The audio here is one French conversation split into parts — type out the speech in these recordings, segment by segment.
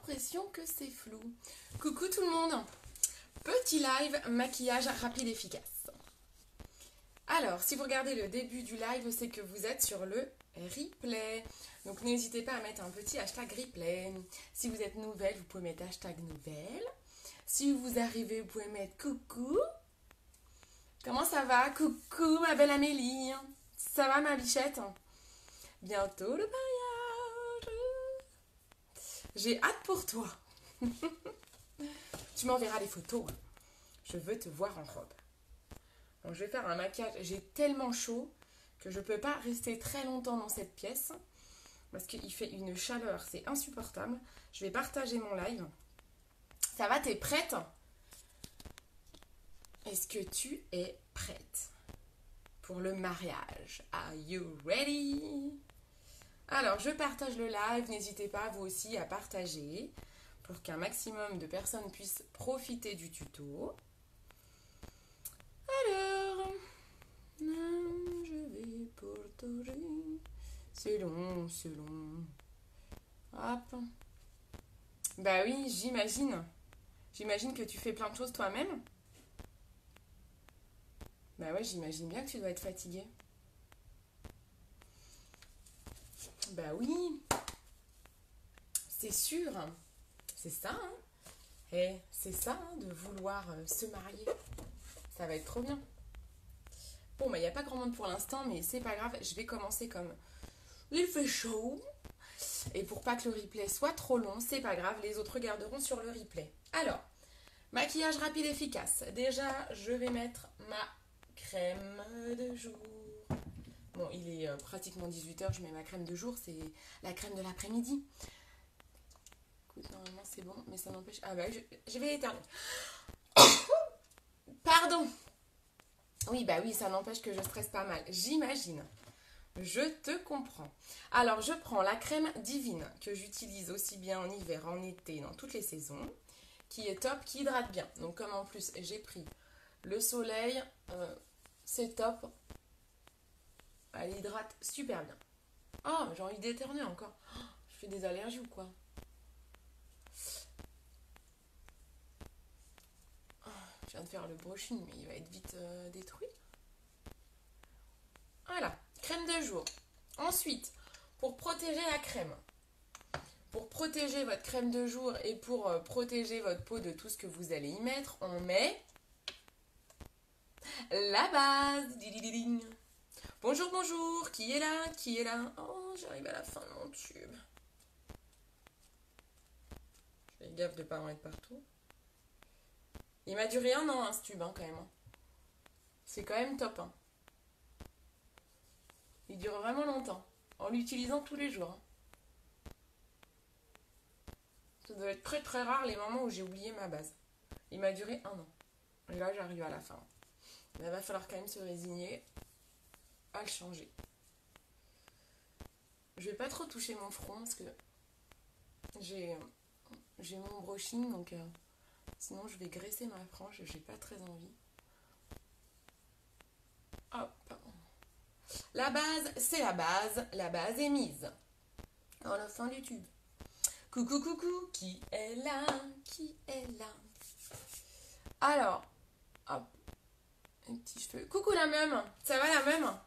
l'impression que c'est flou. Coucou tout le monde. Petit live maquillage rapide efficace. Alors, si vous regardez le début du live, c'est que vous êtes sur le replay. Donc n'hésitez pas à mettre un petit hashtag replay. Si vous êtes nouvelle, vous pouvez mettre hashtag nouvelle. Si vous arrivez, vous pouvez mettre coucou. Comment ça va? Coucou ma belle Amélie. Ça va ma bichette? Bientôt le mariage. J'ai hâte pour toi. Tu m'enverras les photos. Je veux te voir en robe. Donc, je vais faire un maquillage. J'ai tellement chaud que je ne peux pas rester très longtemps dans cette pièce parce qu'il fait une chaleur, c'est insupportable. Je vais partager mon live. Ça va, t'es prête? Est-ce que tu es prête pour le mariage? Are you ready? Alors, je partage le live. N'hésitez pas, vous aussi, à partager pour qu'un maximum de personnes puissent profiter du tuto. Alors, je vais partager. C'est long, c'est long. Hop. Bah oui, j'imagine. J'imagine que tu fais plein de choses toi-même. Bah ouais, j'imagine bien que tu dois être fatiguée. Bah oui. C'est sûr. C'est ça, hein. Et c'est ça, hein, de vouloir se marier. Ça va être trop bien. Bon, bah, il n'y a pas grand monde pour l'instant, mais c'est pas grave. Je vais commencer comme il fait chaud. Et pour pas que le replay soit trop long, c'est pas grave. Les autres regarderont sur le replay. Alors, maquillage rapide efficace. Déjà, je vais mettre ma crème de jour. Bon, il est pratiquement 18h. Je mets ma crème de jour. C'est la crème de l'après-midi. Écoute, normalement, c'est bon, mais ça m'empêche... Ah bah, je vais éternuer. Pardon. Oui, bah oui, ça n'empêche que je stresse pas mal. J'imagine. Je te comprends. Alors, je prends la crème Divine que j'utilise aussi bien en hiver, en été, dans toutes les saisons, qui est top, qui hydrate bien. Donc, comme en plus, j'ai pris le soleil, c'est top. Elle hydrate super bien. Oh, j'ai envie d'éternuer encore. Oh, je fais des allergies ou quoi? Je viens de faire le brushing, mais il va être vite détruit. Voilà, crème de jour. Ensuite, pour protéger la crème, pour protéger votre crème de jour et pour protéger votre peau de tout ce que vous allez y mettre, on met la base. Bonjour, bonjour. Qui est là? Qui est là? Oh, j'arrive à la fin de mon tube. Je fais gaffe de ne pas en mettre partout. Il m'a duré 1 an, hein, ce tube, hein, quand même. C'est quand même top. Hein. Il dure vraiment longtemps, en l'utilisant tous les jours. Hein. Ça doit être très très rare les moments où j'ai oublié ma base. Il m'a duré 1 an. Et là, j'arrive à la fin. Il va falloir quand même se résigner à le changer. Je vais pas trop toucher mon front parce que j'ai mon brushing, donc sinon je vais graisser ma frange. J'ai pas très envie. Hop. La base, c'est la base. La base est mise. À la fin du tube. Coucou, coucou. Qui est là? Qui est là? Alors, hop. Un petit cheveu. Coucou la même. Ça va la même?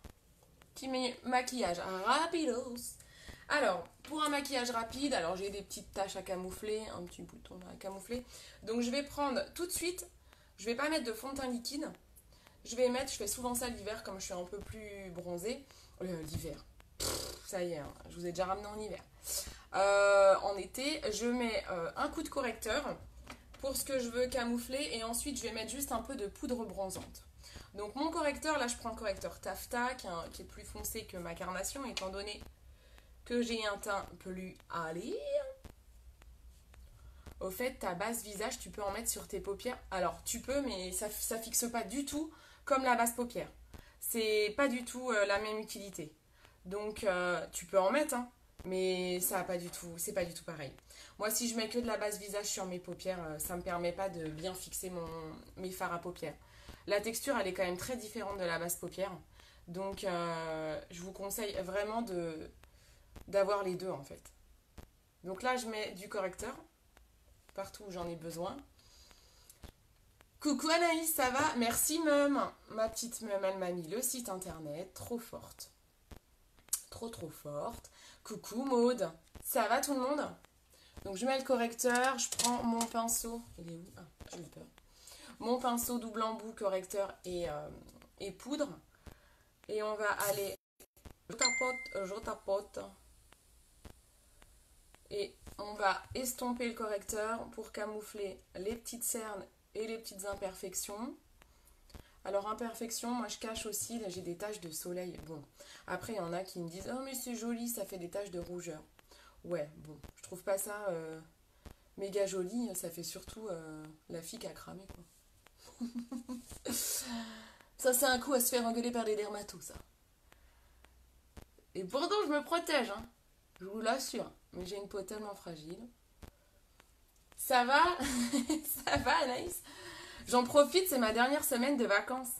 Petit maquillage rapidos. Alors, pour un maquillage rapide, alors j'ai des petites taches à camoufler, un petit bouton à camoufler. Donc je vais prendre tout de suite, je vais pas mettre de fond de teint liquide. Je vais mettre, je fais souvent ça l'hiver comme je suis un peu plus bronzée. L'hiver, ça y est, hein, je vous ai déjà ramené en hiver. En été, je mets un coup de correcteur pour ce que je veux camoufler et ensuite je vais mettre juste un peu de poudre bronzante. Donc mon correcteur, là je prends le correcteur Taffeta qui est plus foncé que ma carnation étant donné que j'ai un teint plus allé. Au fait, ta base visage, tu peux en mettre sur tes paupières. Alors, tu peux, mais ça fixe pas du tout comme la base paupière. C'est pas du tout la même utilité. Donc, tu peux en mettre, hein, mais ça a pas du tout, c'est pas du tout pareil. Moi, si je mets que de la base visage sur mes paupières, ça me permet pas de bien fixer mes fards à paupières. La texture, elle est quand même très différente de la base paupière. Donc, je vous conseille vraiment d'avoir les deux, en fait. Donc là, je mets du correcteur. partout où j'en ai besoin. Coucou Anaïs, ça va? Merci Mum. Ma petite Mum, elle m'a mis le site internet. Trop forte. Trop forte. Coucou Maude. Ça va tout le monde? Donc je mets le correcteur, je prends mon pinceau. Il est où? Ah, j'ai eu peur. Mon pinceau double embout, correcteur et poudre. Et on va aller... Je tapote. Et on va estomper le correcteur pour camoufler les petites cernes et les petites imperfections. Alors imperfections, moi je cache aussi, là j'ai des taches de soleil. Bon, après il y en a qui me disent « Oh mais c'est joli, ça fait des taches de rougeur. » Ouais, bon, je trouve pas ça méga joli, ça fait surtout la fille qui a cramé quoi. Ça c'est un coup à se faire engueuler par des dermatos, ça. Et pourtant je me protège, hein. Je vous l'assure. Mais j'ai une peau tellement fragile. Ça va? Ça va Anaïs? J'en profite, c'est ma dernière semaine de vacances.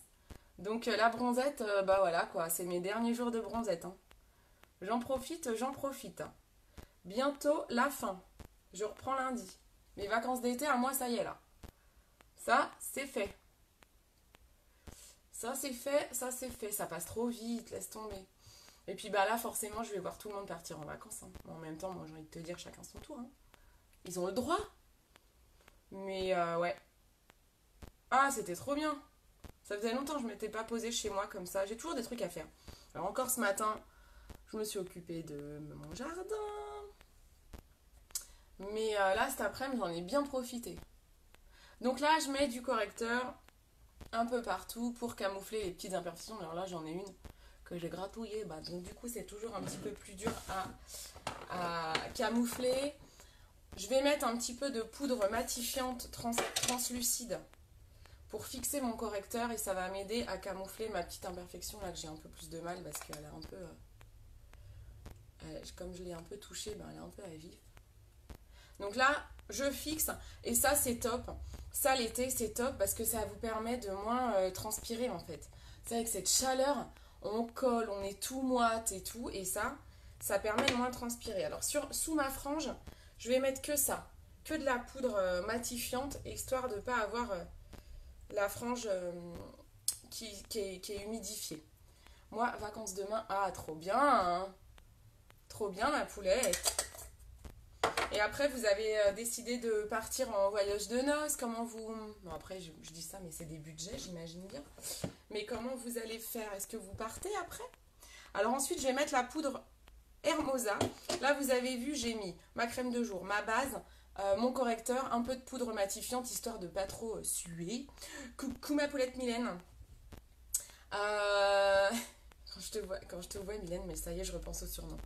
Donc la bronzette, bah voilà quoi, c'est mes derniers jours de bronzette. Hein. J'en profite. Hein. Bientôt la fin. Je reprends lundi. Mes vacances d'été, à moi, ça y est là. Ça, c'est fait. Ça, c'est fait. Ça passe trop vite, laisse tomber. Et puis bah là, forcément, je vais voir tout le monde partir en vacances. Hein. En même temps, moi, j'ai envie de te dire chacun son tour. Hein. Ils ont le droit. Mais ouais. Ah, c'était trop bien. Ça faisait longtemps que je m'étais pas posée chez moi comme ça. J'ai toujours des trucs à faire. Alors encore ce matin, je me suis occupée de mon jardin. Mais là, cet après-midi, j'en ai bien profité. Donc là, je mets du correcteur un peu partout pour camoufler les petites imperfections. Alors là, j'en ai une que j'ai gratouillée. Bah, donc du coup, c'est toujours un petit peu plus dur à camoufler. Je vais mettre un petit peu de poudre matifiante translucide pour fixer mon correcteur et ça va m'aider à camoufler ma petite imperfection là que j'ai un peu plus de mal parce qu'elle est un peu... comme je l'ai un peu touchée, ben, elle est un peu à vif. Donc là, je fixe et ça c'est top. Ça l'été c'est top parce que ça vous permet de moins transpirer en fait. C'est avec cette chaleur, on colle, on est tout moite et tout et ça permet de moins transpirer. Alors sous ma frange, je vais mettre que ça, que de la poudre matifiante histoire de ne pas avoir la frange qui est humidifiée. Moi, vacances demain, ah trop bien, hein. Trop bien ma poulette. Et après, vous avez décidé de partir en voyage de noces. Comment vous... Bon, après, je dis ça, mais c'est des budgets, j'imagine bien. Mais comment vous allez faire? Est-ce que vous partez après? Alors ensuite, je vais mettre la poudre Hermosa. Là, vous avez vu, j'ai mis ma crème de jour, ma base, mon correcteur, un peu de poudre matifiante, histoire de pas trop suer. Coucou ma poulette Mylène. Quand je te vois Mylène, mais ça y est, je repense au surnom.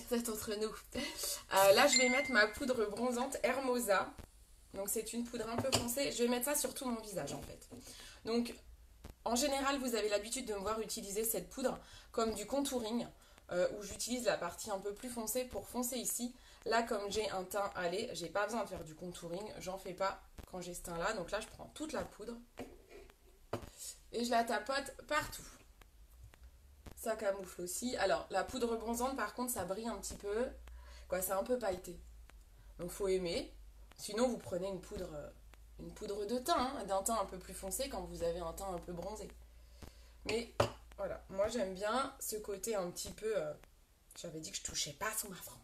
C'est entre nous. Là, je vais mettre ma poudre bronzante Hermosa. Donc, c'est une poudre un peu foncée. Je vais mettre ça sur tout mon visage, en fait. Donc, en général, vous avez l'habitude de me voir utiliser cette poudre comme du contouring, où j'utilise la partie un peu plus foncée pour foncer ici. Là, comme j'ai un teint allé, j'ai pas besoin de faire du contouring. J'en fais pas quand j'ai ce teint-là. Donc là, je prends toute la poudre et je la tapote partout. Ça camoufle aussi. Alors, la poudre bronzante, par contre, ça brille un petit peu. Quoi, c'est un peu pailleté. Donc, faut aimer. Sinon, vous prenez une poudre de teint, hein, d'un teint un peu plus foncé quand vous avez un teint un peu bronzé. Mais, voilà. Moi, j'aime bien ce côté un petit peu... J'avais dit que je touchais pas sous ma frange.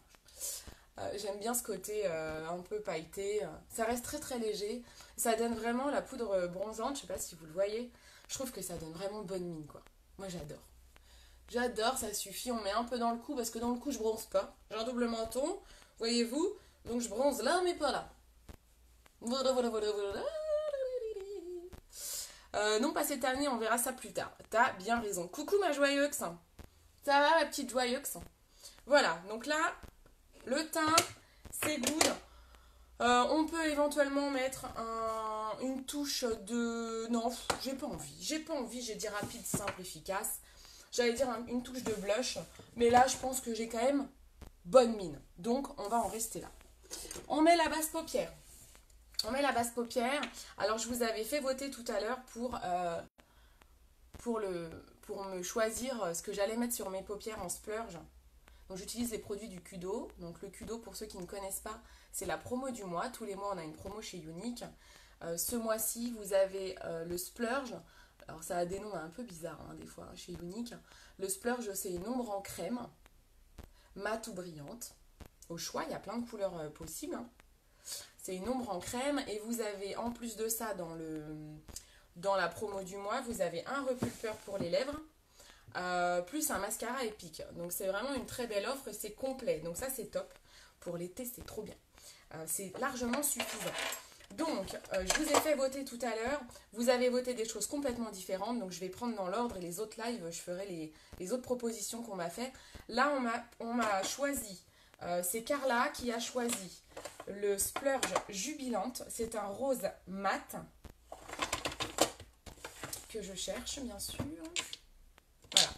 J'aime bien ce côté un peu pailleté. Ça reste très, très léger. Ça donne vraiment la poudre bronzante. Je sais pas si vous le voyez. Je trouve que ça donne vraiment bonne mine, quoi. Moi, j'adore. J'adore, ça suffit. On met un peu dans le cou parce que dans le cou, je bronze pas. J'ai un double menton, voyez-vous. Donc, je bronze là, mais pas là. Voilà. Non, pas cette année, on verra ça plus tard. T'as bien raison. Coucou ma joyeuse. Ça va, ma petite joyeuse? Voilà, donc là, le teint, c'est good. On peut éventuellement mettre une touche de... Non, j'ai pas envie, j'ai dit rapide, simple, efficace. J'allais dire une touche de blush, mais là, je pense que j'ai quand même bonne mine. Donc, on va en rester là. On met la base paupière. Alors, je vous avais fait voter tout à l'heure pour me choisir ce que j'allais mettre sur mes paupières en splurge. Donc j'utilise les produits du Kudo. Donc le Kudo, pour ceux qui ne connaissent pas, c'est la promo du mois. Tous les mois, on a une promo chez Younique. Ce mois-ci, vous avez le Splurge. Alors ça a des noms un peu bizarres des fois chez Younique. Le Splurge, c'est une ombre en crème, mate ou brillante. Au choix, il y a plein de couleurs possibles. C'est une ombre en crème et vous avez en plus de ça dans la promo du mois, vous avez un repulpeur pour les lèvres, plus un mascara épique. Donc c'est vraiment une très belle offre et c'est complet. Donc ça c'est top. Pour l'été c'est trop bien. C'est largement suffisant. Donc je vous ai fait voter tout à l'heure. Vous avez voté des choses complètement différentes. Donc je vais prendre dans l'ordre et les autres lives, je ferai les autres propositions qu'on m'a fait. Là on m'a choisi. C'est Carla qui a choisi le Splurge Jubilante. C'est un rose mat que je cherche, bien sûr. Voilà.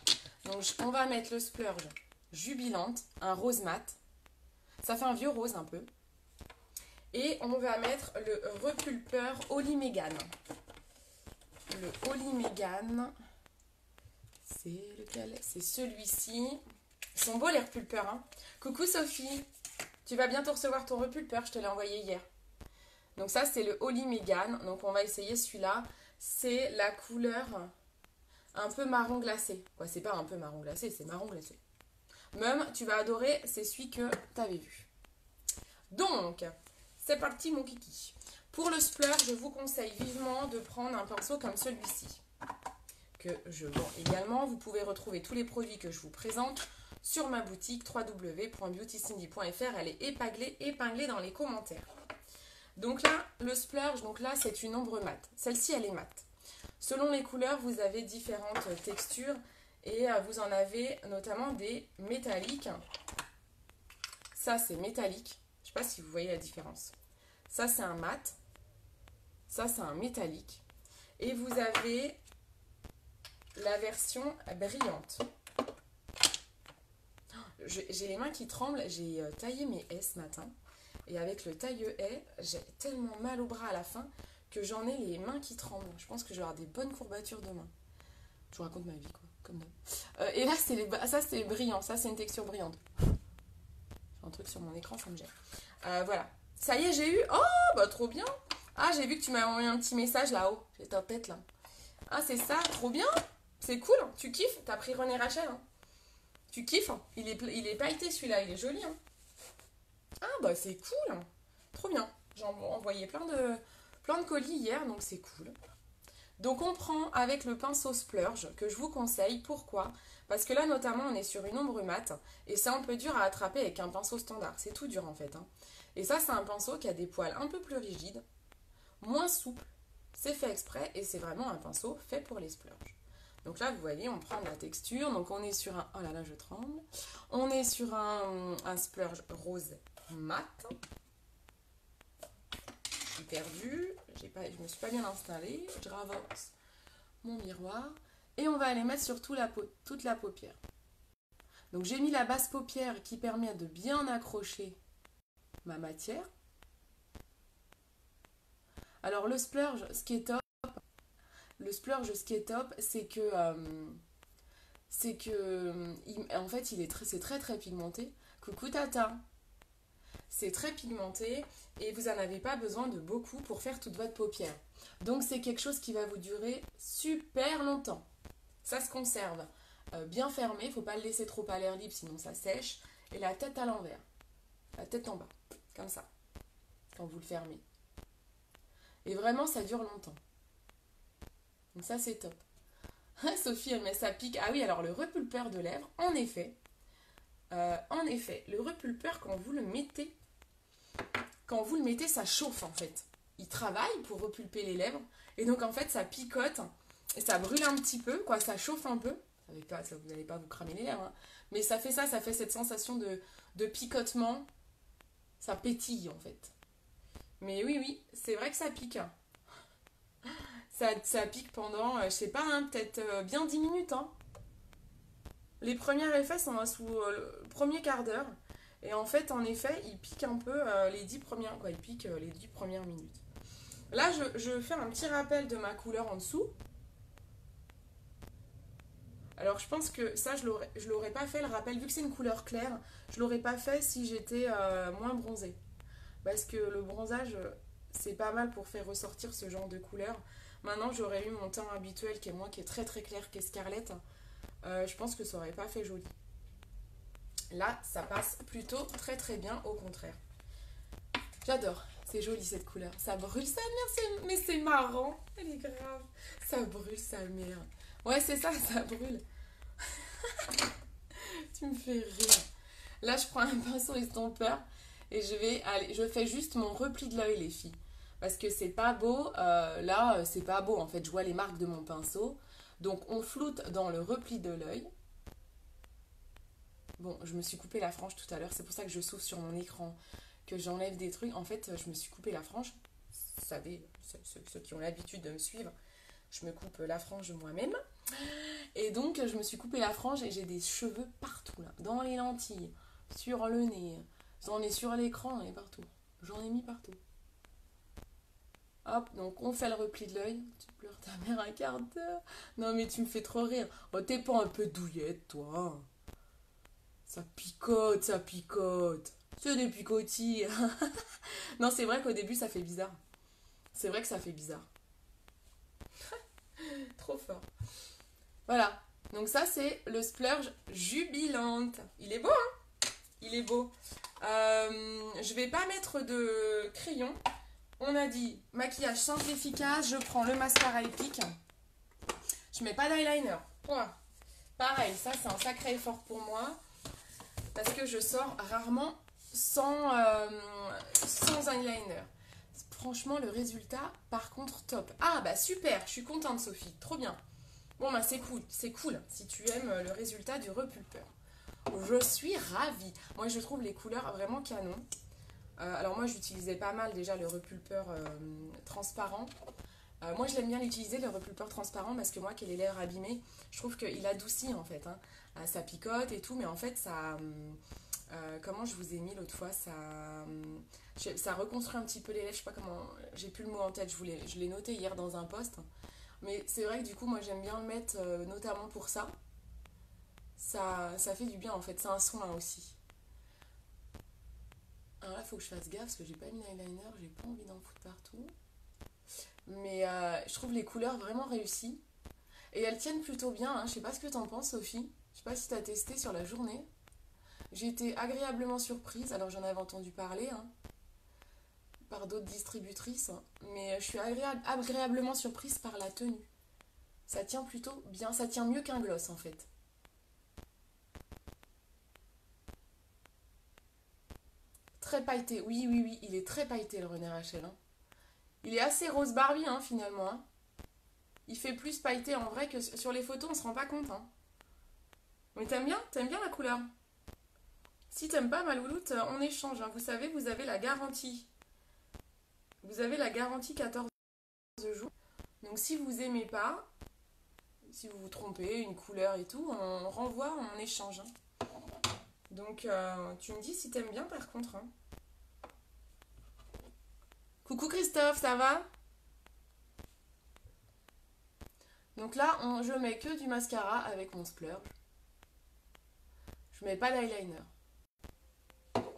Donc, on va mettre le Splurge Jubilante, un rose mat. Ça fait un vieux rose un peu. Et on va mettre le repulpeur Holly Meghan. Le Holly Meghan, c'est lequel? C'est celui-ci. Ils sont beaux les repulpeurs, hein. Coucou Sophie, tu vas bientôt recevoir ton repulpeur, je te l'ai envoyé hier. Donc ça c'est le Holly Meghan, donc on va essayer celui-là. C'est la couleur un peu marron glacé. Ouais, c'est pas un peu marron glacé, c'est marron glacé. Même, tu vas adorer, c'est celui que tu avais vu. Donc, c'est parti mon kiki. Pour le Splurge, je vous conseille vivement de prendre un pinceau comme celui-ci, que je vends également. Vous pouvez retrouver tous les produits que je vous présente sur ma boutique www.beautycindy.fr. Elle est épinglée dans les commentaires. Donc là, le Splurge, donc là, c'est une ombre mate. Celle-ci, elle est mate. Selon les couleurs, vous avez différentes textures et vous en avez notamment des métalliques. Ça, c'est métallique. Je ne sais pas si vous voyez la différence. Ça, c'est un mat. Ça, c'est un métallique. Et vous avez la version brillante. J'ai les mains qui tremblent. J'ai taillé mes S ce matin. Et avec le taille-haie, j'ai tellement mal au bras à la fin que j'en ai les mains qui tremblent. Je pense que je vais avoir des bonnes courbatures demain. Je vous raconte ma vie, quoi. Comme d'hab. Et là, ça, c'est brillant. Ça, c'est une texture brillante. J'ai un truc sur mon écran, ça me gêne. Voilà. Ça y est, j'ai eu... Oh, bah trop bien. Ah, j'ai vu que tu m'as envoyé un petit message là-haut. J'ai ta tête, là. Ah, c'est ça. Trop bien. C'est cool. Tu kiffes. T'as pris René Rachel. Hein. Tu kiffes. Il est pailleté, celui-là. Il est joli. Hein. Ah, bah c'est cool. Trop bien. J'ai envoyé plein de colis hier, donc c'est cool. Donc on prend avec le pinceau Splurge, que je vous conseille. Pourquoi? Parce que là, notamment, on est sur une ombre mate. Et c'est un peu dur à attraper avec un pinceau standard. C'est tout dur, en fait. Hein. Et ça, c'est un pinceau qui a des poils un peu plus rigides, moins souples. C'est fait exprès et c'est vraiment un pinceau fait pour les Splurges. Donc là, vous voyez, on prend la texture. Donc on est sur un... Oh là là, je tremble. On est sur un Splurge rose mat. Je suis perdue. Je me suis pas bien installée. Je ravasse mon miroir. Et on va aller mettre sur toute la paupière. Donc j'ai mis la basse paupière qui permet de bien accrocher ma matière. Alors le Splurge, ce qui est top, c'est que en fait, c'est très très pigmenté. Coucou Tata. C'est très pigmenté et vous n'en avez pas besoin de beaucoup pour faire toute votre paupière. Donc c'est quelque chose qui va vous durer super longtemps. Ça se conserve bien fermé, il ne faut pas le laisser trop à l'air libre sinon ça sèche. Et la tête à l'envers, la tête en bas, comme ça, quand vous le fermez. Et vraiment ça dure longtemps. Donc ça c'est top. Sophie elle met sa pique. Ah oui, alors le repulpeur de lèvres, en effet, le repulpeur quand vous le mettez, ça chauffe en fait. Il travaille pour repulper les lèvres et donc en fait ça picote et ça brûle un petit peu, quoi, ça chauffe un peu. Vous n'allez pas vous cramer les lèvres, hein. Mais ça fait cette sensation de picotement. Ça pétille en fait. Mais oui, c'est vrai que ça pique. Ça pique pendant, je sais pas, hein, peut-être bien 10 minutes. Hein. Les premiers effets sont sous le premier quart d'heure. Et en fait, en effet, il pique un peu les 10 premières, quoi, il pique les 10 premières minutes. Là, je vais faire un petit rappel de ma couleur en dessous. Alors je pense que ça, je l'aurais pas fait, le rappel, vu que c'est une couleur claire, je l'aurais pas fait si j'étais moins bronzée. Parce que le bronzage, c'est pas mal pour faire ressortir ce genre de couleur. Maintenant, j'aurais eu mon teint habituel qui est très très clair, qui est Scarlett. Je pense que ça aurait pas fait joli. Là, ça passe plutôt très très bien, au contraire. J'adore, c'est joli cette couleur. Ça brûle sa mère, mais c'est marrant. Elle est grave. Ça brûle sa mère. Ouais, c'est ça, ça brûle. Tu me fais rire. Là, je prends un pinceau estompeur et je fais juste mon repli de l'œil, les filles. Parce que c'est pas beau. Là, c'est pas beau. En fait, je vois les marques de mon pinceau. Donc, on floute dans le repli de l'œil. Bon, je me suis coupé la frange tout à l'heure. C'est pour ça que je souffle sur mon écran, que j'enlève des trucs. En fait, je me suis coupé la frange. Vous savez, ceux qui ont l'habitude de me suivre, je me coupe la frange moi-même. Et donc, je me suis coupé la frange et j'ai des cheveux partout, là. Dans les lentilles, sur le nez. J'en ai sur l'écran et partout. J'en ai mis partout. Hop, donc on fait le repli de l'œil. Tu pleures ta mère un quart d'heure. Non, mais tu me fais trop rire. Oh, t'es pas un peu douillette, toi? Ça picote, ça picote. C'est des picotilles. Non, c'est vrai qu'au début, ça fait bizarre. C'est vrai que ça fait bizarre. Trop fort. Voilà. Donc ça, c'est le splurge Jubilante. Il est beau, hein? Il est beau. Je vais pas mettre de crayon. On a dit maquillage simple, efficace. Je prends le mascara Epic. Je mets pas d'eyeliner. Point. Pareil, ça, c'est un sacré effort pour moi. Parce que je sors rarement sans eyeliner. Franchement, le résultat, par contre, top. Ah, bah super, je suis contente, Sophie. Trop bien. Bon, bah c'est cool, si tu aimes le résultat du repulpeur. Je suis ravie. Moi, je trouve les couleurs vraiment canon. Alors moi, j'utilisais pas mal déjà le repulpeur transparent. Moi, je l'aime bien l'utiliser, le repulpeur transparent, parce que moi, qui ai les lèvres abîmées, je trouve qu'il adoucit, en fait. Hein. Ça picote et tout, mais en fait, ça... comment je vous ai mis l'autre fois, ça reconstruit un petit peu les lèvres, je sais pas comment... J'ai plus le mot en tête, je l'ai noté hier dans un post. Mais c'est vrai que du coup, moi, j'aime bien le mettre notamment pour ça. Ça fait du bien, en fait. C'est un soin aussi. Alors là, il faut que je fasse gaffe, parce que j'ai pas mis l'eyeliner, j'ai pas envie d'en foutre partout. Mais je trouve les couleurs vraiment réussies. Et elles tiennent plutôt bien, hein. Je sais pas ce que t'en penses, Sophie. Je sais pas si t'as testé sur la journée. J'ai été agréablement surprise, alors j'en avais entendu parler, hein, par d'autres distributrices, hein, mais je suis agréablement surprise par la tenue. Ça tient plutôt bien, ça tient mieux qu'un gloss en fait. Très pailleté, oui, oui, oui, il est très pailleté le René Rachel. Hein. Il est assez rose Barbie hein, finalement. Hein. Il fait plus pailleté en vrai que sur les photos, on se rend pas compte. Hein. Mais t'aimes bien? T'aimes bien la couleur? Si t'aimes pas ma louloute, on échange. Hein. Vous savez, vous avez la garantie. Vous avez la garantie 14 jours. Donc si vous aimez pas, si vous vous trompez, une couleur et tout, on renvoie, on échange. Hein. Donc tu me dis si t'aimes bien par contre. Hein. Coucou Christophe, ça va? Donc là, je mets que du mascara avec mon splurge. Je mets pas d'eyeliner.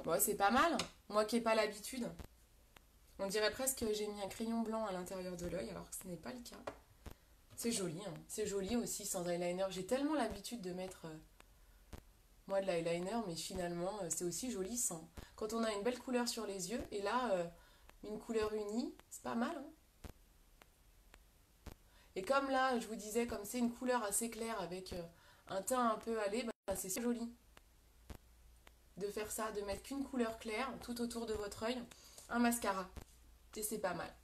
Bon, c'est pas mal. Moi qui n'ai pas l'habitude. On dirait presque que j'ai mis un crayon blanc à l'intérieur de l'œil, alors que ce n'est pas le cas. C'est joli, hein. C'est joli aussi sans eyeliner. J'ai tellement l'habitude de mettre, moi, de l'eyeliner, mais finalement, c'est aussi joli sans. Quand on a une belle couleur sur les yeux, et là, une couleur unie, c'est pas mal, hein. Et comme là, je vous disais, comme c'est une couleur assez claire avec un teint un peu allé, bah, c'est joli de faire ça, de mettre qu'une couleur claire tout autour de votre œil, un mascara. Et c'est pas mal.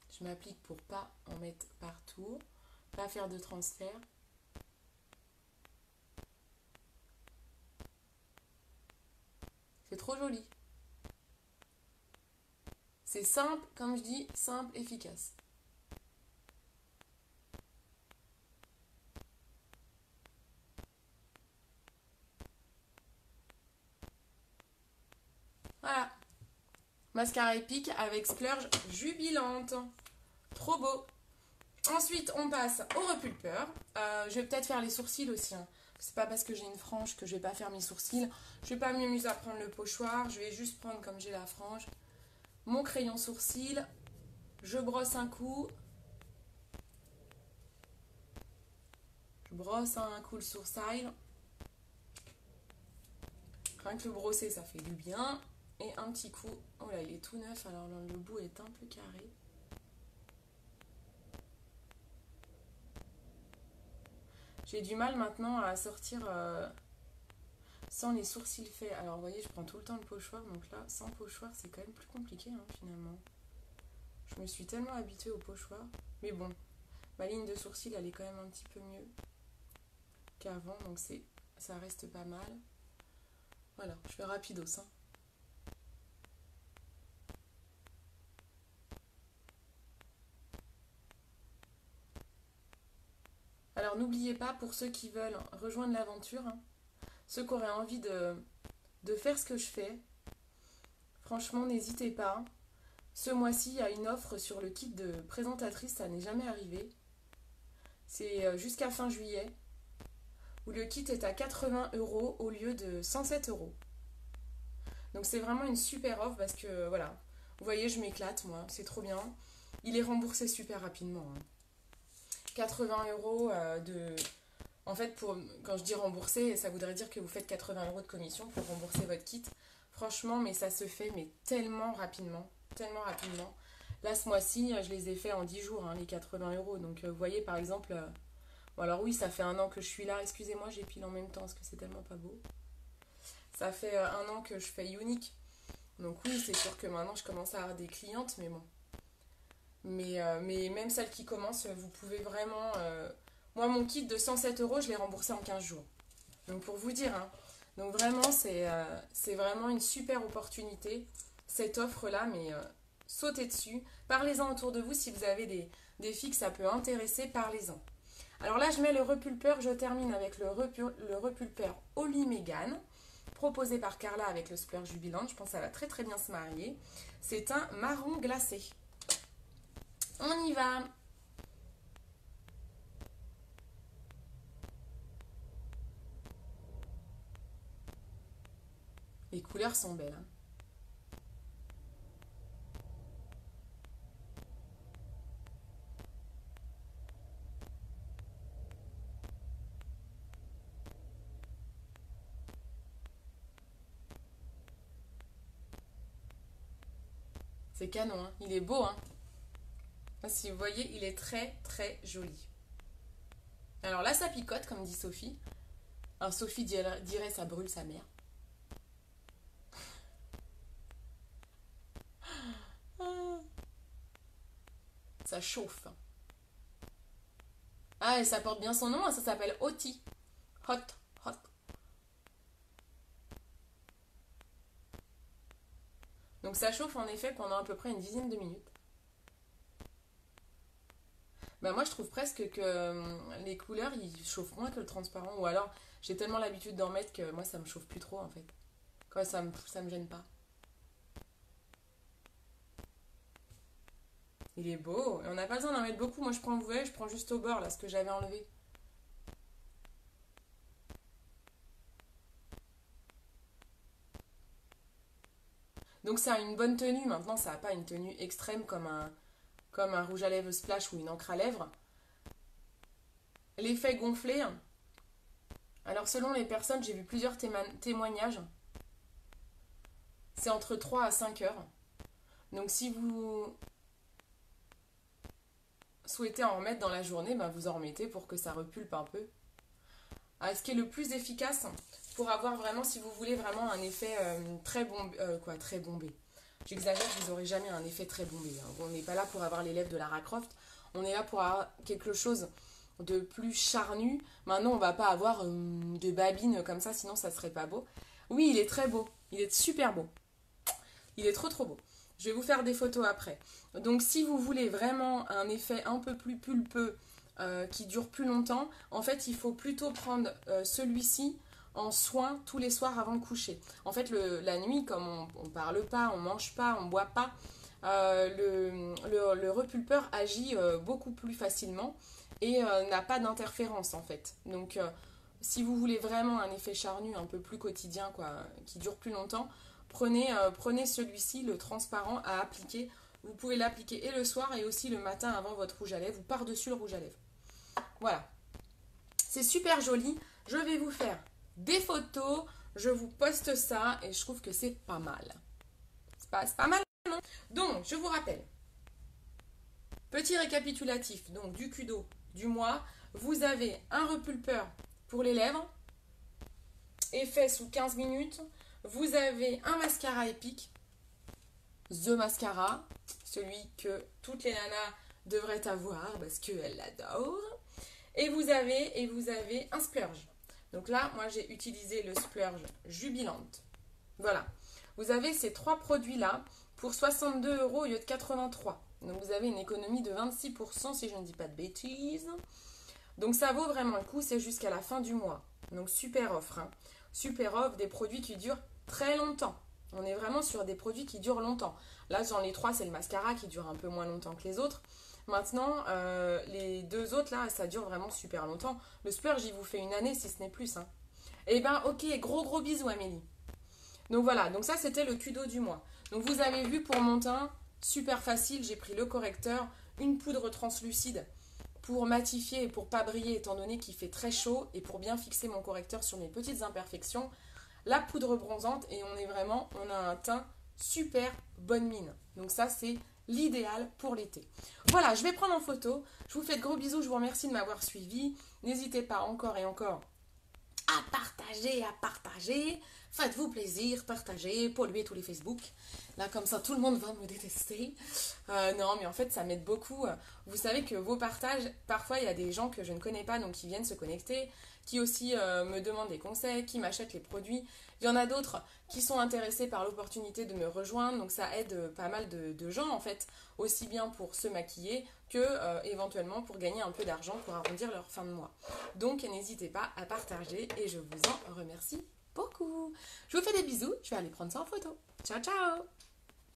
Je m'applique pour pas en mettre partout, pas faire de transfert. C'est trop joli. C'est simple, comme je dis, simple, efficace. Voilà. Mascara épique avec splurge jubilante. Trop beau. Ensuite, on passe au repulpeur. Je vais peut-être faire les sourcils aussi. Hein. C'est pas parce que j'ai une frange que je vais pas faire mes sourcils. Je vais pas m'amuser à prendre le pochoir. Je vais juste prendre, comme j'ai la frange, mon crayon sourcil. Je brosse un coup. Je brosse un coup le sourcil. Rien que le brosser, ça fait du bien. Et un petit coup. Oh là, il est tout neuf. Alors le bout est un peu carré. J'ai du mal maintenant à sortir sans les sourcils faits. Alors vous voyez, je prends tout le temps le pochoir. Donc là, sans pochoir, c'est quand même plus compliqué hein, finalement. Je me suis tellement habituée au pochoir. Mais bon, ma ligne de sourcils, elle est quand même un petit peu mieux qu'avant. Donc ça reste pas mal. Voilà, je fais rapidos. Hein. Alors n'oubliez pas, pour ceux qui veulent rejoindre l'aventure, hein, ceux qui auraient envie de faire ce que je fais, franchement n'hésitez pas. Ce mois-ci, il y a une offre sur le kit de présentatrice, ça n'est jamais arrivé. C'est jusqu'à fin juillet, où le kit est à 80 € au lieu de 107 €. Donc c'est vraiment une super offre parce que voilà, vous voyez, je m'éclate moi, c'est trop bien. Il est remboursé super rapidement. Hein. 80 € de... En fait, quand je dis rembourser, ça voudrait dire que vous faites 80 € de commission pour rembourser votre kit. Franchement, mais ça se fait mais tellement rapidement. Tellement rapidement. Là, ce mois-ci, je les ai fait en 10 jours, hein, les 80 €. Donc, vous voyez, par exemple... Bon, alors oui, ça fait 1 an que je suis là. Excusez-moi, j'épile en même temps parce que c'est tellement pas beau. Ça fait 1 an que je fais Unique. Donc oui, c'est sûr que maintenant, je commence à avoir des clientes, mais bon. Mais même celles qui commencent, vous pouvez vraiment... Moi, mon kit de 107 €, je l'ai remboursé en 15 jours. Donc, pour vous dire, hein. Donc, vraiment, c'est vraiment une super opportunité, cette offre-là, mais sautez dessus. Parlez-en autour de vous si vous avez des filles que ça peut intéresser, parlez-en. Alors là, je mets le repulpeur, je termine avec le repulpeur Holly Megan, proposé par Carla avec le splurge jubilant. Je pense que ça va très très bien se marier. C'est un marron glacé. On y va. Les couleurs sont belles. Hein. C'est canon, hein. Il est beau. Hein. Si vous voyez, il est très très joli. Alors là, ça picote, comme dit Sophie. Alors Sophie dirait ça brûle sa mère. Ça chauffe. Ah, et ça porte bien son nom, ça s'appelle Hoti. Hot, hot. Donc ça chauffe en effet pendant à peu près une dizaine de minutes. Bah moi je trouve presque que les couleurs ils chauffent moins que le transparent. Ou alors j'ai tellement l'habitude d'en mettre que moi ça me chauffe plus trop en fait. Quoi, ça me gêne pas. Il est beau. Et on n'a pas besoin d'en mettre beaucoup. Moi je prends, vous voyez, je prends juste au bord là ce que j'avais enlevé. Donc ça a une bonne tenue. Maintenant ça n'a pas une tenue extrême comme un rouge à lèvres splash ou une encre à lèvres. L'effet gonflé. Alors selon les personnes, j'ai vu plusieurs témoignages. C'est entre 3 à 5 heures. Donc si vous souhaitez en remettre dans la journée, ben vous en remettez pour que ça repulpe un peu. Ce qui est le plus efficace pour avoir vraiment, si vous voulez vraiment un effet très bombé, très bombé. J'exagère, vous n'aurez jamais un effet très bombé. Hein. On n'est pas là pour avoir les lèvres de Lara Croft. On est là pour avoir quelque chose de plus charnu. Maintenant, on va pas avoir de babine comme ça, sinon ça serait pas beau. Oui, il est très beau. Il est super beau. Il est trop trop beau. Je vais vous faire des photos après. Donc, si vous voulez vraiment un effet un peu plus pulpeux, qui dure plus longtemps, en fait, il faut plutôt prendre celui-ci en soins tous les soirs avant de coucher. En fait, la nuit, comme on parle pas, on mange pas, on boit pas, le repulpeur agit beaucoup plus facilement et n'a pas d'interférence en fait. Donc, si vous voulez vraiment un effet charnu un peu plus quotidien, quoi, qui dure plus longtemps, prenez celui-ci, le transparent, à appliquer. Vous pouvez l'appliquer et le soir et aussi le matin avant votre rouge à lèvres ou par-dessus le rouge à lèvres. Voilà. C'est super joli. Je vais vous faire des photos. Je vous poste ça et je trouve que c'est pas mal. C'est pas mal, non? Donc, je vous rappelle. Petit récapitulatif. Donc, du Kudo du mois. Vous avez un repulpeur pour les lèvres. Effet sous 15 minutes. Vous avez un mascara épique. The Mascara. Celui que toutes les nanas devraient avoir parce qu'elles l'adorent. Et vous avez un splurge. Donc là, moi, j'ai utilisé le splurge Jubilante. Voilà. Vous avez ces 3 produits-là pour 62 € au lieu de 83. Donc vous avez une économie de 26% si je ne dis pas de bêtises. Donc ça vaut vraiment le coup, c'est jusqu'à la fin du mois. Donc super offre. Hein. Super offre, des produits qui durent très longtemps. On est vraiment sur des produits qui durent longtemps. Là, dans les 3, c'est le mascara qui dure un peu moins longtemps que les autres. Maintenant, les 2 autres, là, ça dure vraiment super longtemps. Le splurge, il vous fait une année, si ce n'est plus. Hein. Eh ben, ok, gros bisous, Amélie. Donc voilà, donc ça, c'était le Kudo du mois. Donc vous avez vu, pour mon teint, super facile, j'ai pris le correcteur, une poudre translucide pour matifier et pour pas briller, étant donné qu'il fait très chaud, et pour bien fixer mon correcteur sur mes petites imperfections. La poudre bronzante, et on a un teint super bonne mine. Donc ça, c'est l'idéal pour l'été. Voilà, je vais prendre en photo. Je vous fais de gros bisous, je vous remercie de m'avoir suivi. N'hésitez pas encore et encore à partager. Faites-vous plaisir, partagez, polluez tous les Facebook. Là, comme ça, tout le monde va me détester. Non, mais en fait, ça m'aide beaucoup. Vous savez que vos partages, parfois, il y a des gens que je ne connais pas, donc qui viennent se connecter, qui aussi me demandent des conseils, qui m'achètent les produits. Il y en a d'autres qui sont intéressés par l'opportunité de me rejoindre, donc ça aide pas mal de gens, en fait, aussi bien pour se maquiller que éventuellement pour gagner un peu d'argent pour arrondir leur fin de mois. Donc, n'hésitez pas à partager et je vous en remercie beaucoup. Je vous fais des bisous, je vais aller prendre ça en photo. Ciao, ciao!